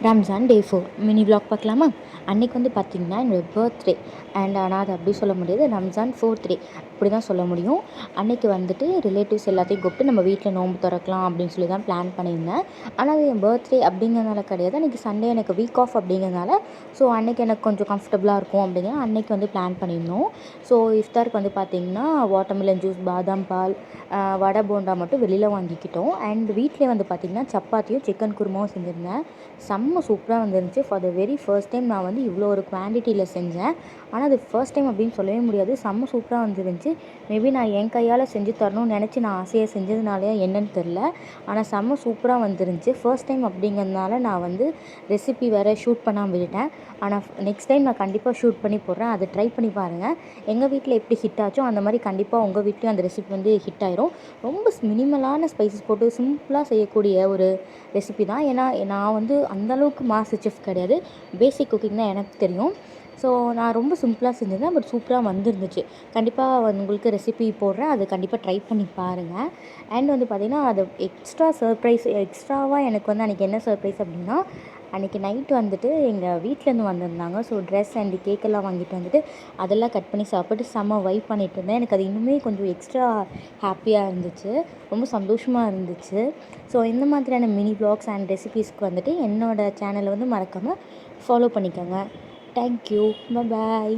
ரம்ஜான் டே 4 mini vlog பார்க்கலாமா? அன்றைக்கி வந்து பார்த்திங்கன்னா என்னோடய பர்த்டே. ஆனால் அது அப்படி சொல்ல முடியாது, ரம்ஜான் 4th டே அப்படி தான் சொல்ல முடியும். அன்றைக்கி வந்துட்டு ரிலேட்டிவ்ஸ் எல்லாத்தையும் கூப்பிட்டு நம்ம வீட்டில் நோன்பு திறக்கலாம் அப்படின்னு சொல்லி தான் பிளான் பண்ணியிருந்தேன். ஆனால் அது என் பர்த்டே அப்படிங்கிறதுனால கிடையாது, அன்றைக்கி சண்டே எனக்கு வீக் ஆஃப் அப்படிங்கிறதுனால ஸோ அன்றைக்கி எனக்கு கொஞ்சம் கம்ஃபர்டபுளாக இருக்கும் அப்படிங்கிற அன்றைக்கி வந்து பிளான் பண்ணியிருந்தோம். ஸோ இஃப்தாருக்கு வந்து பார்த்திங்கன்னா வாட்டர்மெலன் ஜூஸ், பாதாம் பால், வடை போண்டா மட்டும் வெளியில் வாங்கிக்கிட்டோம். அண்ட் வீட்டிலே வந்து பார்த்திங்கன்னா சப்பாத்தியும் சிக்கன் குருமாவும் செஞ்சுருந்தேன். செம்ம சூப்பராக வந்துருந்துச்சு. For the very first time நான் வந்து இவ்வளோ ஒரு குவான்டிட்டியில் செஞ்சேன். ஆனால் அது ஃபர்ஸ்ட் டைம் அப்படின்னு சொல்லவே முடியாது, செம்ம சூப்பராக வந்துருந்துச்சு. மேபி நான் என் கையால் செஞ்சு தரணும்னு நினச்சி நான் ஆசையாக செஞ்சதுனாலயா என்னன்னு தெரில, ஆனால் செம்ம சூப்பராக வந்துருந்துச்சு. ஃபர்ஸ்ட் டைம் அப்படிங்கிறதுனால நான் வந்து ரெசிபி வேறு ஷூட் பண்ணாமல் விட்டுட்டேன். ஆனால் நெக்ஸ்ட் டைம் நான் கண்டிப்பாக ஷூட் பண்ணி போடுறேன், அதை ட்ரை பண்ணி பாருங்கள். எங்கள் வீட்டில் எப்படி ஹிட் ஆச்சோ அந்த மாதிரி கண்டிப்பாக உங்கள் வீட்லேயும் அந்த ரெசிபி வந்து ஹிட் ஆயிரும். ரொம்ப மினிமலான ஸ்பைசஸ் போட்டு சிம்பிளாக செய்யக்கூடிய ஒரு ரெசிபி தான். ஏன்னா நான் வந்து அந்தளவுக்கு மாஸ்டர் செஃப் கிடையாது, பேசிக் குக்கிங் தான் எனக்கு தெரியும். ஸோ நான் ரொம்ப சிம்பிளாக செஞ்சிருந்தேன், பட் சூப்பராக வந்துருந்துச்சு. கண்டிப்பாக உங்களுக்கு ரெசிபி போடுறேன், அது கண்டிப்பாக ட்ரை பண்ணி பாருங்கள். அண்ட் வந்து பார்த்திங்கன்னா அது எக்ஸ்ட்ராவாக எனக்கு வந்து அன்றைக்கி என்ன சர்ப்ரைஸ் அப்படின்னா, அன்றைக்கி நைட்டு வந்துட்டு எங்கள் வீட்டிலேருந்து வந்திருந்தாங்க. ஸோ ட்ரெஸ் அண்ட் கேக்கெல்லாம் வாங்கிட்டு வந்துட்டு அதெல்லாம் கட் பண்ணி சாப்பிட்டு செம்ம வைப் பண்ணிகிட்டு இருந்தேன். எனக்கு அது இன்னுமே கொஞ்சம் எக்ஸ்ட்ரா ஹாப்பியாக இருந்துச்சு, ரொம்ப சந்தோஷமாக இருந்துச்சு. ஸோ இந்த மாதிரியான மினி வ்ளாக்ஸ் அண்ட் ரெசிபீஸ்க்கு வந்துட்டு என்னோடய சேனலை வந்து மறக்காமல் ஃபாலோ பண்ணிக்கோங்க. தேங்க்யூ, பாய்.